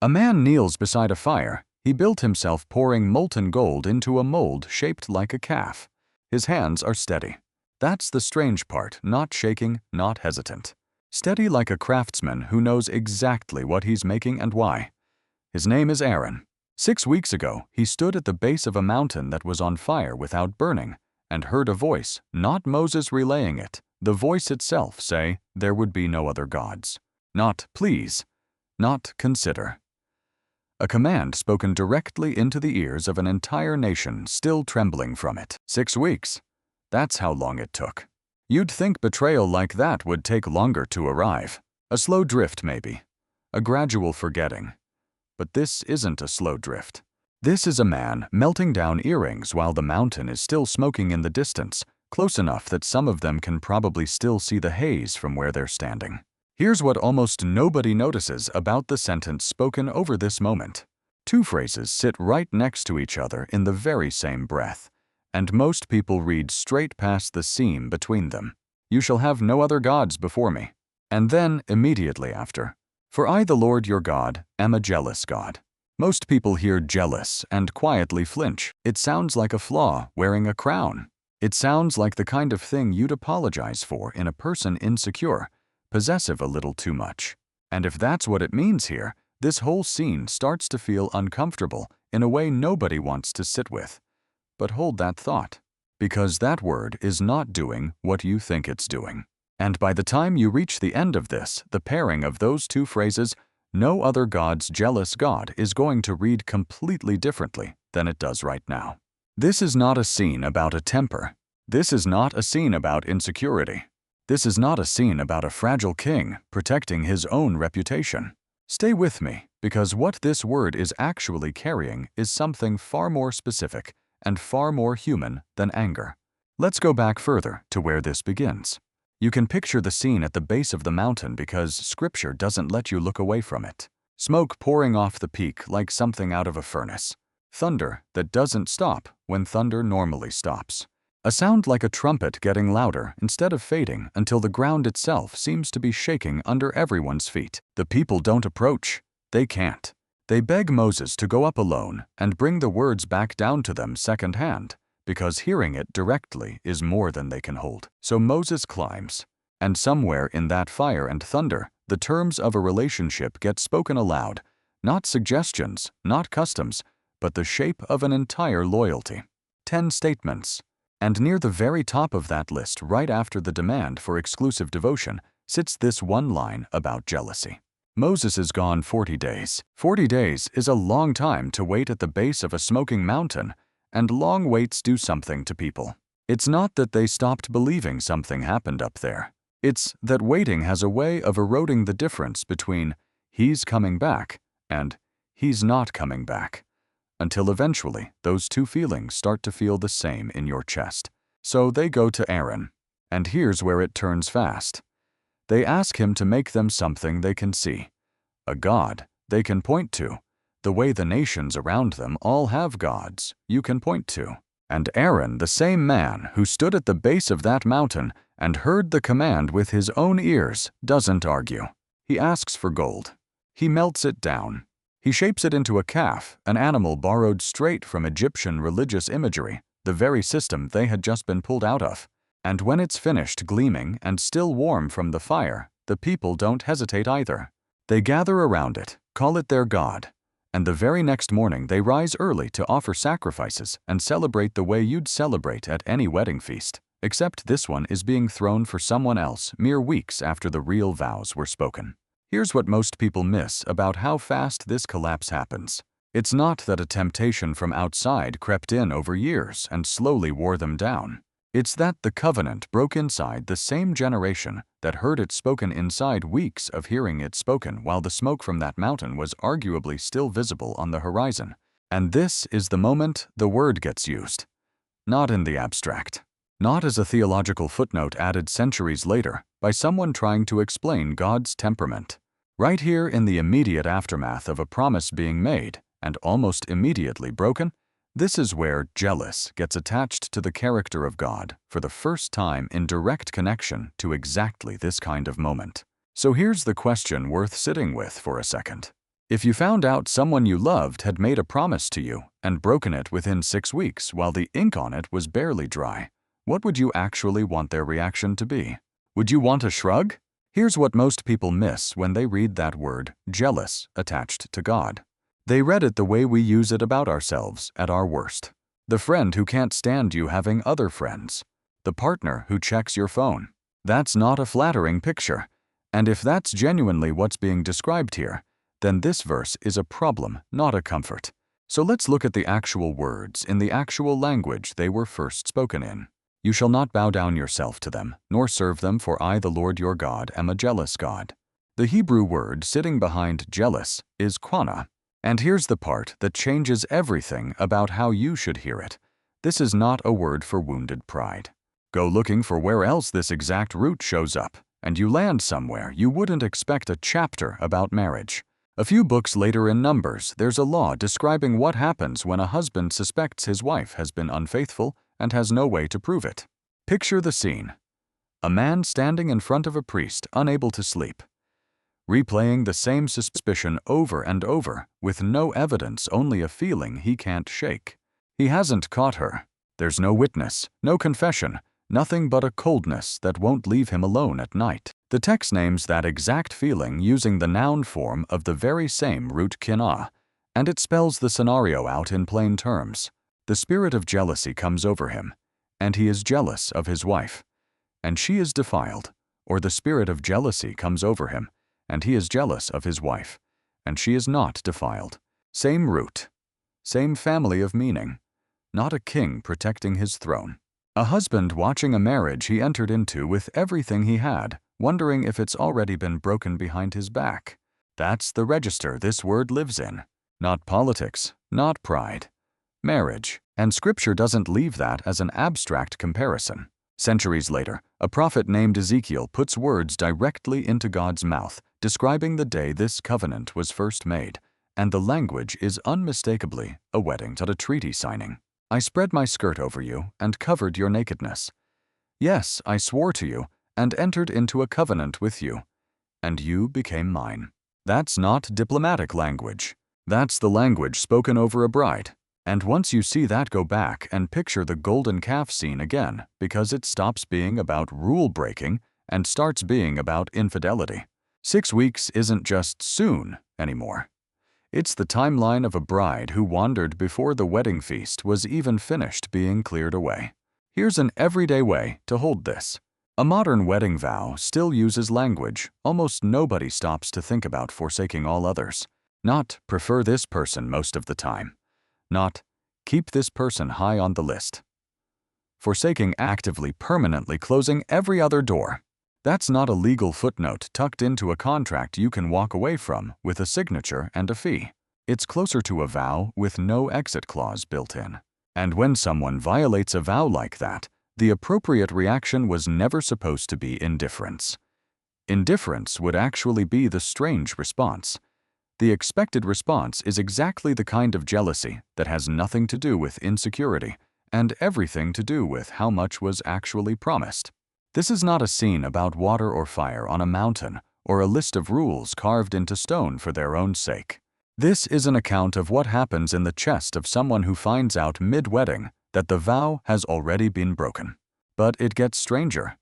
A man kneels beside a fire. He built himself pouring molten gold into a mold shaped like a calf. His hands are steady. That's the strange part, not shaking, not hesitant. Steady like a craftsman who knows exactly what he's making and why. His name is Aaron. 6 weeks ago, he stood at the base of a mountain that was on fire without burning, and heard a voice, not Moses relaying it, the voice itself say, there would be no other gods. Not please, not consider. A command spoken directly into the ears of an entire nation still trembling from it. 6 weeks. That's how long it took. You'd think betrayal like that would take longer to arrive. A slow drift maybe. A gradual forgetting. But this isn't a slow drift. This is a man melting down earrings while the mountain is still smoking in the distance, close enough that some of them can probably still see the haze from where they're standing. Here's what almost nobody notices about the sentence spoken over this moment. 2 phrases sit right next to each other in the very same breath, and most people read straight past the seam between them. You shall have no other gods before me. And then, immediately after, for I, the Lord your God, am a jealous God. Most people hear jealous and quietly flinch. It sounds like a flaw wearing a crown. It sounds like the kind of thing you'd apologize for in a person insecure, possessive a little too much. And if that's what it means here, this whole scene starts to feel uncomfortable in a way nobody wants to sit with. But hold that thought, because that word is not doing what you think it's doing. And by the time you reach the end of this, the pairing of those 2 phrases, no other God's jealous God, is going to read completely differently than it does right now. This is not a scene about a temper. This is not a scene about insecurity. This is not a scene about a fragile king protecting his own reputation. Stay with me, because what this word is actually carrying is something far more specific and far more human than anger. Let's go back further to where this begins. You can picture the scene at the base of the mountain because Scripture doesn't let you look away from it. Smoke pouring off the peak like something out of a furnace. Thunder that doesn't stop when thunder normally stops. A sound like a trumpet getting louder instead of fading until the ground itself seems to be shaking under everyone's feet. The people don't approach. They can't. They beg Moses to go up alone and bring the words back down to them secondhand, because hearing it directly is more than they can hold. So Moses climbs, and somewhere in that fire and thunder, the terms of a relationship get spoken aloud, not suggestions, not customs, but the shape of an entire loyalty. 10 statements. And near the very top of that list, right after the demand for exclusive devotion, sits this one line about jealousy. Moses is gone 40 days. 40 days is a long time to wait at the base of a smoking mountain, and long waits do something to people. It's not that they stopped believing something happened up there. It's that waiting has a way of eroding the difference between he's coming back and he's not coming back, until eventually those 2 feelings start to feel the same in your chest. So they go to Aaron, and here's where it turns fast. They ask him to make them something they can see, a god they can point to, the way the nations around them all have gods you can point to. And Aaron, the same man who stood at the base of that mountain and heard the command with his own ears, doesn't argue. He asks for gold. He melts it down. He shapes it into a calf, an animal borrowed straight from Egyptian religious imagery, the very system they had just been pulled out of. And when it's finished gleaming and still warm from the fire, the people don't hesitate either. They gather around it, call it their god, and the very next morning they rise early to offer sacrifices and celebrate the way you'd celebrate at any wedding feast, except this one is being thrown for someone else mere weeks after the real vows were spoken. Here's what most people miss about how fast this collapse happens. It's not that a temptation from outside crept in over years and slowly wore them down. It's that the covenant broke inside the same generation that heard it spoken inside weeks of hearing it spoken while the smoke from that mountain was arguably still visible on the horizon. And this is the moment the word gets used. Not in the abstract. Not as a theological footnote added centuries later by someone trying to explain God's temperament. Right here in the immediate aftermath of a promise being made and almost immediately broken, this is where jealous gets attached to the character of God for the first time in direct connection to exactly this kind of moment. So here's the question worth sitting with for a second. If you found out someone you loved had made a promise to you and broken it within 6 weeks while the ink on it was barely dry, what would you actually want their reaction to be? Would you want a shrug? Here's what most people miss when they read that word, jealous, attached to God. They read it the way we use it about ourselves at our worst. The friend who can't stand you having other friends. The partner who checks your phone. That's not a flattering picture. And if that's genuinely what's being described here, then this verse is a problem, not a comfort. So let's look at the actual words in the actual language they were first spoken in. You shall not bow down yourself to them, nor serve them, for I, the Lord your God, am a jealous God. The Hebrew word sitting behind jealous is qanna. And here's the part that changes everything about how you should hear it. This is not a word for wounded pride. Go looking for where else this exact root shows up, and you land somewhere you wouldn't expect a chapter about marriage. A few books later in Numbers, there's a law describing what happens when a husband suspects his wife has been unfaithful and has no way to prove it. Picture the scene. A man standing in front of a priest, unable to sleep, replaying the same suspicion over and over, with no evidence, only a feeling he can't shake. He hasn't caught her. There's no witness, no confession, nothing but a coldness that won't leave him alone at night. The text names that exact feeling using the noun form of the very same root qin'ah, and it spells the scenario out in plain terms. The spirit of jealousy comes over him, and he is jealous of his wife, and she is defiled. Or the spirit of jealousy comes over him, and he is jealous of his wife, and she is not defiled. Same root, same family of meaning. Not a king protecting his throne. A husband watching a marriage he entered into with everything he had, wondering if it's already been broken behind his back. That's the register this word lives in. Not politics, not pride. Marriage. And Scripture doesn't leave that as an abstract comparison. Centuries later, a prophet named Ezekiel puts words directly into God's mouth, describing the day this covenant was first made, and the language is unmistakably a wedding, not a treaty signing. I spread my skirt over you and covered your nakedness. Yes, I swore to you and entered into a covenant with you, and you became mine. That's not diplomatic language. That's the language spoken over a bride. And once you see that, go back and picture the golden calf scene again, because it stops being about rule breaking and starts being about infidelity. 6 weeks isn't just soon anymore. It's the timeline of a bride who wandered before the wedding feast was even finished being cleared away. Here's an everyday way to hold this. A modern wedding vow still uses language almost nobody stops to think about forsaking all others. Not prefer this person most of the time. Not keep this person high on the list. Forsaking actively, permanently closing every other door. That's not a legal footnote tucked into a contract you can walk away from with a signature and a fee. It's closer to a vow with no exit clause built in. And when someone violates a vow like that, the appropriate reaction was never supposed to be indifference. Indifference would actually be the strange response. The expected response is exactly the kind of jealousy that has nothing to do with insecurity and everything to do with how much was actually promised. This is not a scene about water or fire on a mountain or a list of rules carved into stone for their own sake. This is an account of what happens in the chest of someone who finds out mid-wedding that the vow has already been broken. But it gets stranger,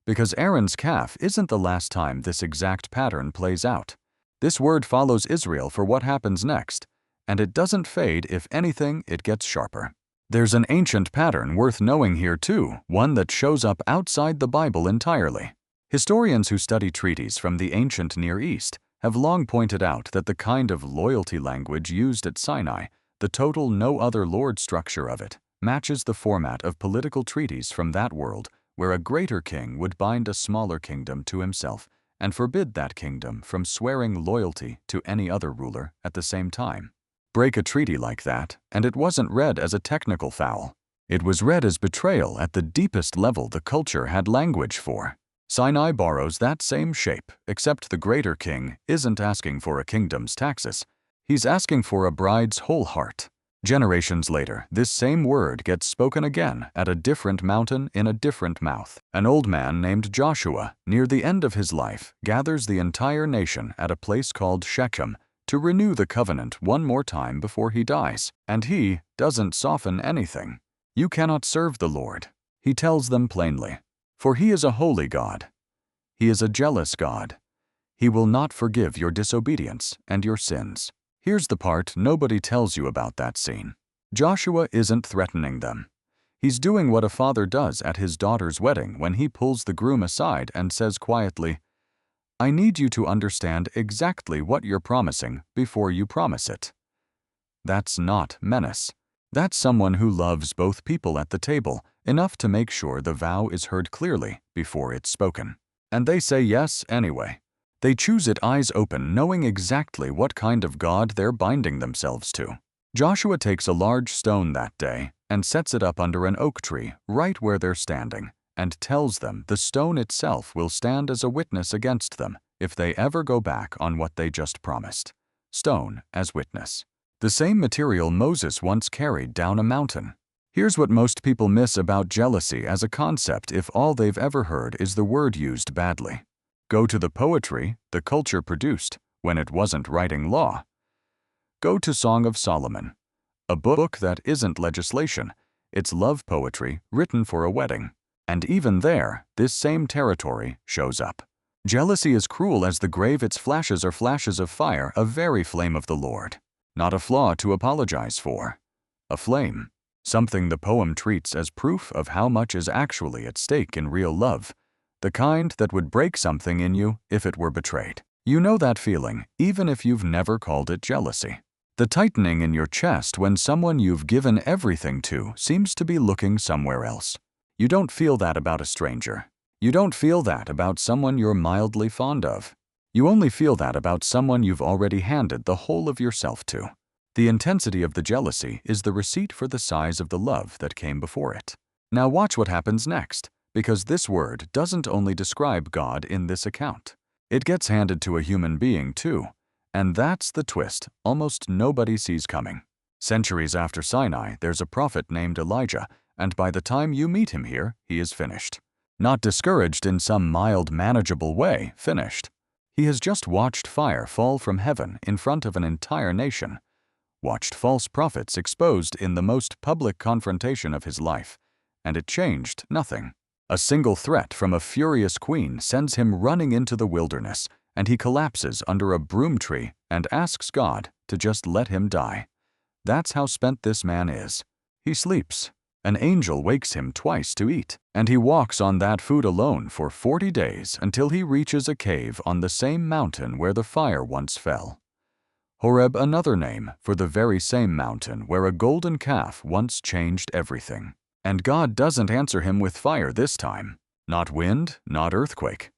because Aaron's calf isn't the last time this exact pattern plays out. This word follows Israel for what happens next, and it doesn't fade. If anything, it gets sharper. There's an ancient pattern worth knowing here too, one that shows up outside the Bible entirely. Historians who study treaties from the ancient Near East have long pointed out that the kind of loyalty language used at Sinai, the total no other Lord structure of it, matches the format of political treaties from that world, where a greater king would bind a smaller kingdom to himself and forbid that kingdom from swearing loyalty to any other ruler at the same time. Break a treaty like that, and it wasn't read as a technical foul. It was read as betrayal at the deepest level the culture had language for. Sinai borrows that same shape, except the greater king isn't asking for a kingdom's taxes. He's asking for a bride's whole heart. Generations later, this same word gets spoken again at a different mountain in a different mouth. An old man named Joshua, near the end of his life, gathers the entire nation at a place called Shechem to renew the covenant one more time before he dies, and he doesn't soften anything. You cannot serve the Lord. He tells them plainly, for he is a holy God. He is a jealous God. He will not forgive your disobedience and your sins. Here's the part nobody tells you about that scene. Joshua isn't threatening them. He's doing what a father does at his daughter's wedding when he pulls the groom aside and says quietly, I need you to understand exactly what you're promising before you promise it. That's not menace. That's someone who loves both people at the table enough to make sure the vow is heard clearly before it's spoken. And they say yes anyway. They choose it eyes open, knowing exactly what kind of God they're binding themselves to. Joshua takes a large stone that day and sets it up under an oak tree right where they're standing, and tells them the stone itself will stand as a witness against them if they ever go back on what they just promised. Stone as witness. The same material Moses once carried down a mountain. Here's what most people miss about jealousy as a concept if all they've ever heard is the word used badly. Go to the poetry the culture produced when it wasn't writing law. Go to Song of Solomon, a book that isn't legislation, it's love poetry written for a wedding. And even there, this same territory shows up. Jealousy is cruel as the grave, its flashes are flashes of fire, a very flame of the Lord. Not a flaw to apologize for. A flame. Something the poem treats as proof of how much is actually at stake in real love. The kind that would break something in you if it were betrayed. You know that feeling, even if you've never called it jealousy. The tightening in your chest when someone you've given everything to seems to be looking somewhere else. You don't feel that about a stranger. You don't feel that about someone you're mildly fond of. You only feel that about someone you've already handed the whole of yourself to. The intensity of the jealousy is the receipt for the size of the love that came before it. Now watch what happens next. Because this word doesn't only describe God in this account. It gets handed to a human being too. And that's the twist almost nobody sees coming. Centuries after Sinai, there's a prophet named Elijah, and by the time you meet him here, he is finished. Not discouraged in some mild, manageable way, finished. He has just watched fire fall from heaven in front of an entire nation. Watched false prophets exposed in the most public confrontation of his life. And it changed nothing. A single threat from a furious queen sends him running into the wilderness, and he collapses under a broom tree and asks God to just let him die. That's how spent this man is. He sleeps. An angel wakes him twice to eat, and he walks on that food alone for 40 days until he reaches a cave on the same mountain where the fire once fell. Horeb, another name for the very same mountain where a golden calf once changed everything. And God doesn't answer him with fire this time. Not wind, not earthquake.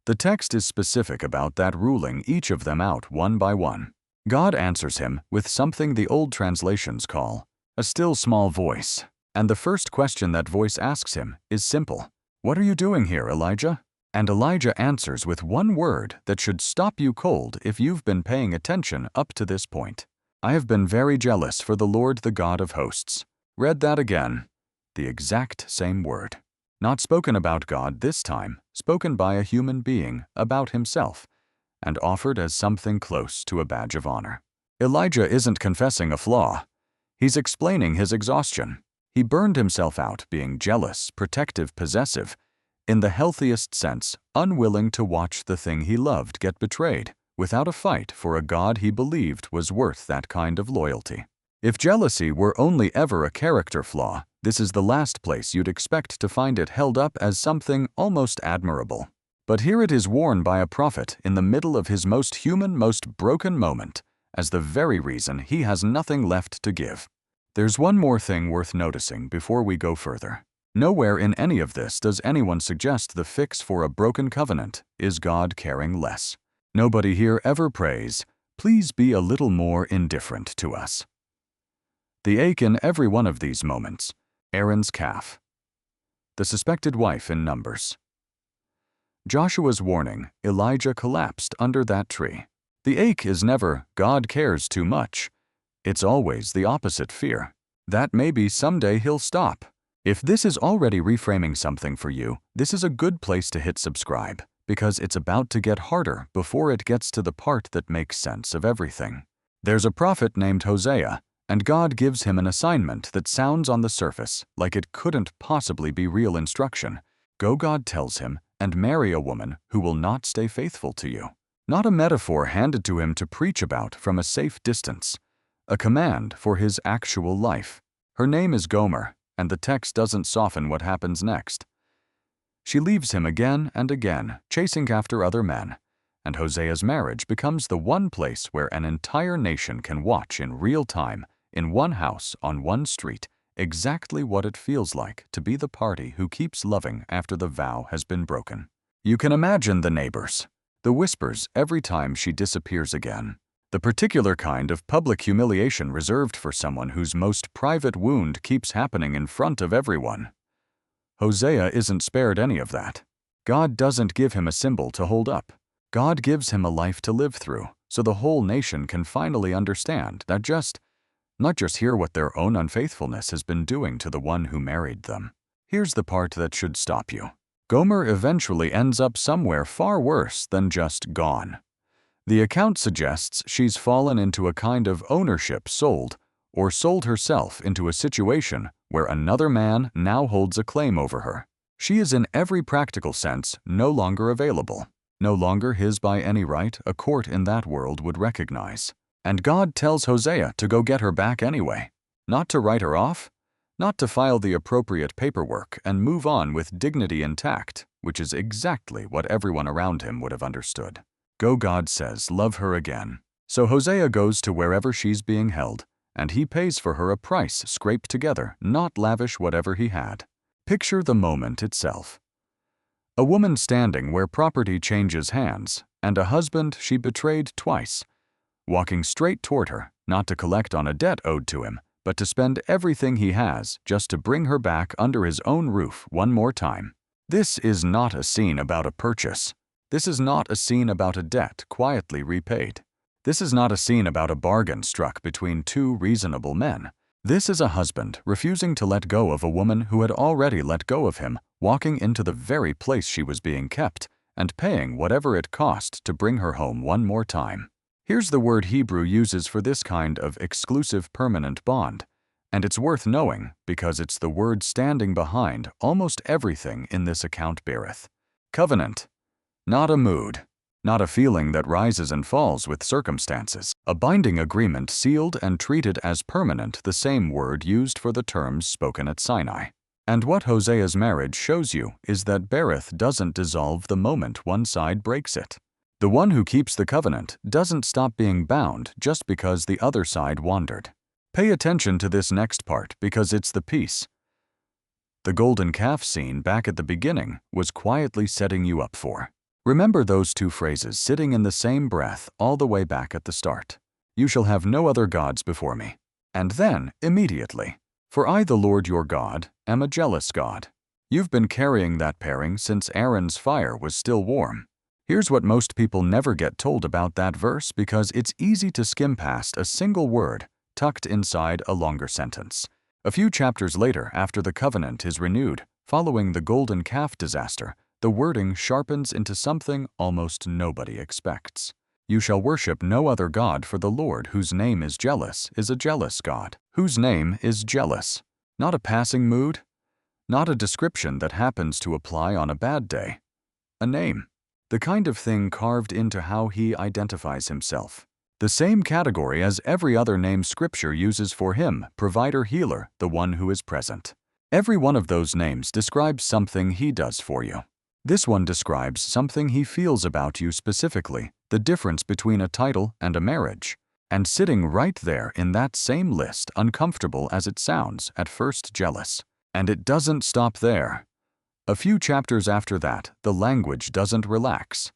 The text is specific about that, ruling each of them out one by one. God answers him with something the old translations call a still small voice. And the first question that voice asks him is simple. What are you doing here, Elijah? And Elijah answers with one word that should stop you cold if you've been paying attention up to this point. I have been very jealous for the Lord, the God of hosts. Read that again. The exact same word. Not spoken about God this time, spoken by a human being about himself, and offered as something close to a badge of honor. Elijah isn't confessing a flaw. He's explaining his exhaustion. He burned himself out being jealous, protective, possessive, in the healthiest sense, unwilling to watch the thing he loved get betrayed, without a fight for a God he believed was worth that kind of loyalty. If jealousy were only ever a character flaw, this is the last place you'd expect to find it held up as something almost admirable. But here it is worn by a prophet in the middle of his most human, most broken moment, as the very reason he has nothing left to give. There's one more thing worth noticing before we go further. Nowhere in any of this does anyone suggest the fix for a broken covenant is God caring less. Nobody here ever prays, "Please be a little more indifferent to us." The ache in every one of these moments. Aaron's calf. The suspected wife in Numbers. Joshua's warning, Elijah collapsed under that tree. The ache is never, God cares too much. It's always the opposite fear. That maybe someday he'll stop. If this is already reframing something for you, this is a good place to hit subscribe. because it's about to get harder before it gets to the part that makes sense of everything. There's a prophet named Hosea, and God gives him an assignment that sounds on the surface like it couldn't possibly be real instruction. Go, God tells him, and marry a woman who will not stay faithful to you. Not a metaphor handed to him to preach about from a safe distance. A command for his actual life. Her name is Gomer, and the text doesn't soften what happens next. She leaves him again and again, chasing after other men, and Hosea's marriage becomes the one place where an entire nation can watch in real time, in one house on one street, exactly what it feels like to be the party who keeps loving after the vow has been broken. You can imagine the neighbors, the whispers every time she disappears again. The particular kind of public humiliation reserved for someone whose most private wound keeps happening in front of everyone. Hosea isn't spared any of that. God doesn't give him a symbol to hold up. God gives him a life to live through, so the whole nation can finally understand that not just hear what their own unfaithfulness has been doing to the one who married them. Here's the part that should stop you. Gomer eventually ends up somewhere far worse than just gone. The account suggests she's fallen into a kind of ownership sold herself into a situation where another man now holds a claim over her. She is in every practical sense no longer available, no longer his by any right a court in that world would recognize. And God tells Hosea to go get her back anyway, not to write her off, not to file the appropriate paperwork and move on with dignity intact, which is exactly what everyone around him would have understood. Go, God says, love her again. So Hosea goes to wherever she's being held, and he pays for her a price scraped together, not lavish whatever he had. Picture the moment itself. A woman standing where property changes hands, and a husband she betrayed twice, walking straight toward her, not to collect on a debt owed to him, but to spend everything he has just to bring her back under his own roof one more time. This is not a scene about a purchase. This is not a scene about a debt quietly repaid. This is not a scene about a bargain struck between two reasonable men. This is a husband refusing to let go of a woman who had already let go of him, walking into the very place she was being kept, and paying whatever it cost to bring her home one more time. Here's the word Hebrew uses for this kind of exclusive permanent bond, and it's worth knowing because it's the word standing behind almost everything in this account berith. Covenant. Not a mood, not a feeling that rises and falls with circumstances. A binding agreement sealed and treated as permanent, the same word used for the terms spoken at Sinai. And what Hosea's marriage shows you is that berith doesn't dissolve the moment one side breaks it. The one who keeps the covenant doesn't stop being bound just because the other side wandered. Pay attention to this next part because it's the piece the golden calf scene back at the beginning was quietly setting you up for. Remember those two phrases sitting in the same breath all the way back at the start. You shall have no other gods before me. And then, immediately, for I, the Lord your God, am a jealous God. You've been carrying that pairing since Aaron's fire was still warm. Here's what most people never get told about that verse because it's easy to skim past a single word tucked inside a longer sentence. A few chapters later, after the covenant is renewed, following the golden calf disaster, the wording sharpens into something almost nobody expects. You shall worship no other God, for the Lord, whose name is jealous, is a jealous God. Whose name is jealous. Not a passing mood, not a description that happens to apply on a bad day. A name. The kind of thing carved into how he identifies himself. The same category as every other name Scripture uses for him, provider, healer, the one who is present. Every one of those names describes something he does for you. This one describes something he feels about you specifically, the difference between a title and a marriage. And sitting right there in that same list, uncomfortable as it sounds, at first jealous. And it doesn't stop there. A few chapters after that, the language doesn't relax.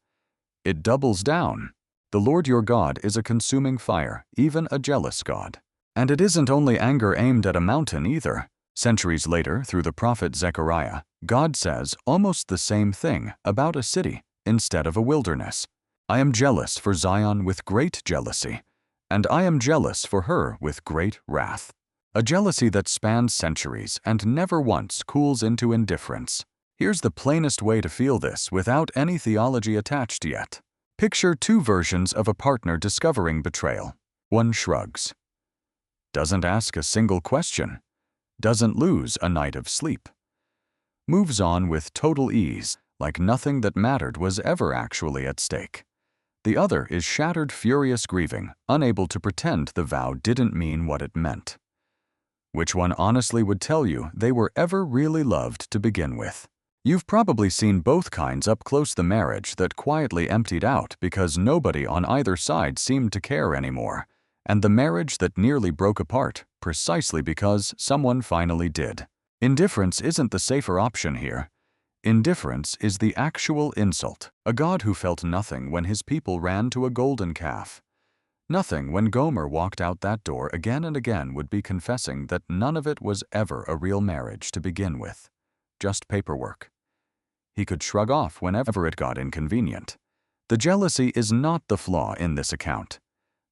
It doubles down. The Lord your God is a consuming fire, even a jealous God. And it isn't only anger aimed at a mountain either. Centuries later, through the prophet Zechariah, God says almost the same thing about a city instead of a wilderness. I am jealous for Zion with great jealousy, and I am jealous for her with great wrath. A jealousy that spans centuries and never once cools into indifference. Here's the plainest way to feel this without any theology attached yet. Picture two versions of a partner discovering betrayal. One shrugs, doesn't ask a single question, doesn't lose a night of sleep, moves on with total ease, like nothing that mattered was ever actually at stake. The other is shattered, furious, grieving, unable to pretend the vow didn't mean what it meant. Which one honestly would tell you they were ever really loved to begin with? You've probably seen both kinds up close: the marriage that quietly emptied out because nobody on either side seemed to care anymore, and the marriage that nearly broke apart precisely because someone finally did. Indifference isn't the safer option here. Indifference is the actual insult. A God who felt nothing when his people ran to a golden calf. Nothing when Gomer walked out that door again and again would be confessing that none of it was ever a real marriage to begin with. Just paperwork. He could shrug off whenever it got inconvenient. The jealousy is not the flaw in this account.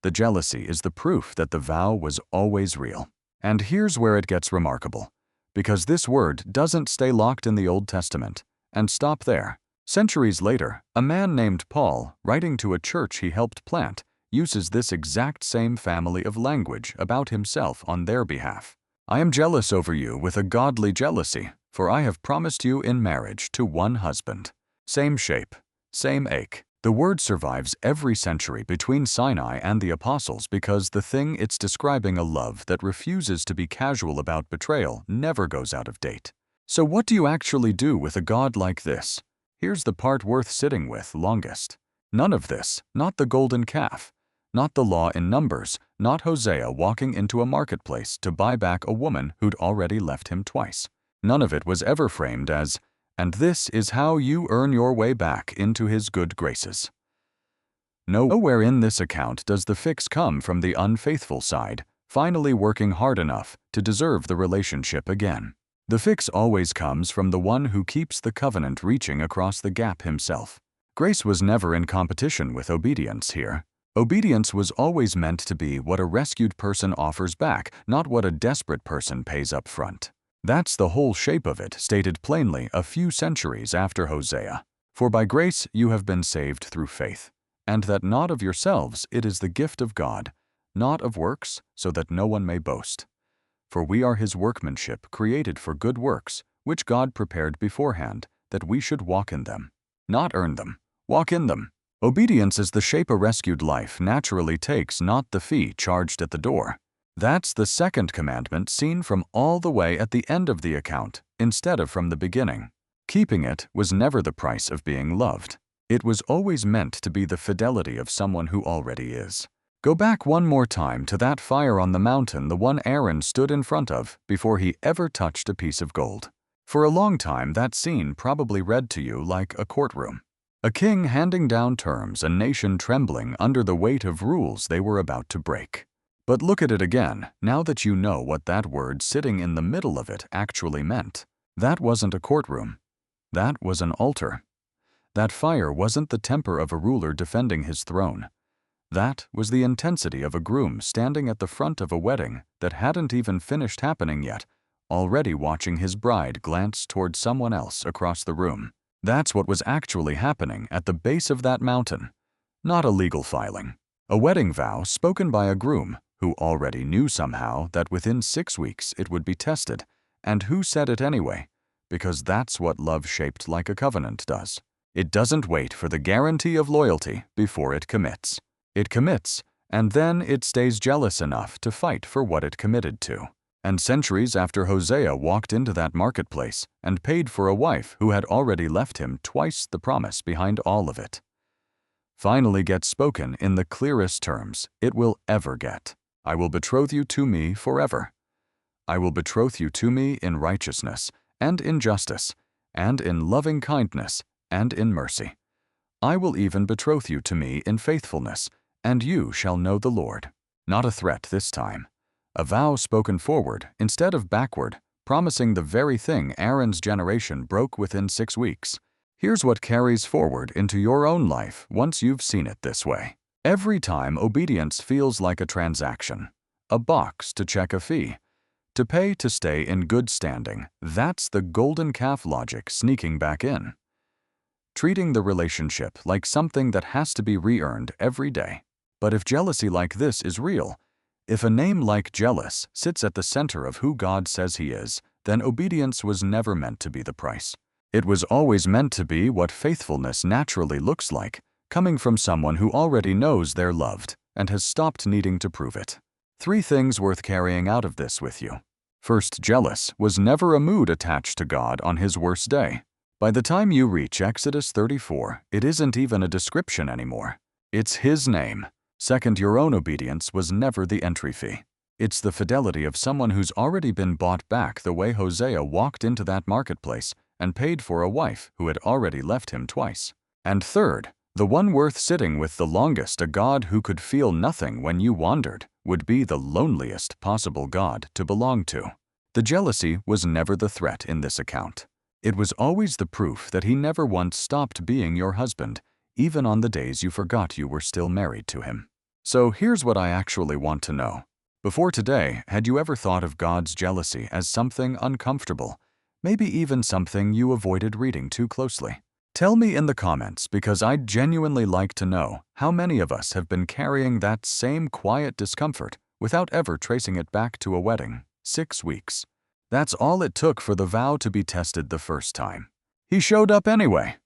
The jealousy is the proof that the vow was always real. And here's where it gets remarkable. Because this word doesn't stay locked in the Old Testament and stop there. Centuries later, a man named Paul, writing to a church he helped plant, uses this exact same family of language about himself on their behalf. I am jealous over you with a godly jealousy, for I have promised you in marriage to one husband. Same shape, same ache. The word survives every century between Sinai and the apostles because the thing it's describing, a love that refuses to be casual about betrayal, never goes out of date. So what do you actually do with a God like this? Here's the part worth sitting with longest. None of this, not the golden calf, not the law in Numbers, not Hosea walking into a marketplace to buy back a woman who'd already left him twice. None of it was ever framed as, and this is how you earn your way back into his good graces. Nowhere in this account does the fix come from the unfaithful side, finally working hard enough to deserve the relationship again. The fix always comes from the one who keeps the covenant reaching across the gap himself. Grace was never in competition with obedience here. Obedience was always meant to be what a rescued person offers back, not what a desperate person pays up front. That's the whole shape of it, stated plainly a few centuries after Hosea. For by grace you have been saved through faith, and that not of yourselves, it is the gift of God, not of works, so that no one may boast. For we are his workmanship, created for good works, which God prepared beforehand, that we should walk in them. Not earn them, walk in them. Obedience is the shape a rescued life naturally takes, not the fee charged at the door. That's the second commandment seen from all the way at the end of the account, instead of from the beginning. Keeping it was never the price of being loved. It was always meant to be the fidelity of someone who already is. Go back one more time to that fire on the mountain, the one Aaron stood in front of before he ever touched a piece of gold. For a long time that scene probably read to you like a courtroom. A king handing down terms, a nation trembling under the weight of rules they were about to break. But look at it again, now that you know what that word sitting in the middle of it actually meant. That wasn't a courtroom. That was an altar. That fire wasn't the temper of a ruler defending his throne. That was the intensity of a groom standing at the front of a wedding that hadn't even finished happening yet, already watching his bride glance toward someone else across the room. That's what was actually happening at the base of that mountain. Not a legal filing. A wedding vow spoken by a groom who already knew somehow that within 6 weeks it would be tested, and who said it anyway, because that's what love shaped like a covenant does. It doesn't wait for the guarantee of loyalty before it commits. It commits, and then it stays jealous enough to fight for what it committed to. And centuries after Hosea walked into that marketplace and paid for a wife who had already left him twice the promise behind all of it, finally gets spoken in the clearest terms it will ever get. I will betroth you to me forever. I will betroth you to me in righteousness, and in justice, and in loving kindness, and in mercy. I will even betroth you to me in faithfulness, and you shall know the Lord. Not a threat this time. A vow spoken forward instead of backward, promising the very thing Aaron's generation broke within 6 weeks. Here's what carries forward into your own life once you've seen it this way. Every time obedience feels like a transaction, a box to check a fee, To pay to stay in good standing, that's the golden calf logic sneaking back in. Treating the relationship like something that has to be re-earned every day. But if jealousy like this is real, if a name like jealous sits at the center of who God says He is, then obedience was never meant to be the price. It was always meant to be what faithfulness naturally looks like, coming from someone who already knows they're loved and has stopped needing to prove it. 3 things worth carrying out of this with you. First, jealous was never a mood attached to God on His worst day. By the time you reach Exodus 34, it isn't even a description anymore. It's His name. Second, your own obedience was never the entry fee. It's the fidelity of someone who's already been bought back, the way Hosea walked into that marketplace and paid for a wife who had already left him twice. And third, the one worth sitting with the longest, a God who could feel nothing when you wandered, would be the loneliest possible God to belong to. The jealousy was never the threat in this account. It was always the proof that He never once stopped being your husband, even on the days you forgot you were still married to Him. So here's what I actually want to know. Before today, had you ever thought of God's jealousy as something uncomfortable, maybe even something you avoided reading too closely? Tell me in the comments, because I'd genuinely like to know how many of us have been carrying that same quiet discomfort without ever tracing it back to a wedding. 6 weeks. That's all it took for the vow to be tested the first time. He showed up anyway.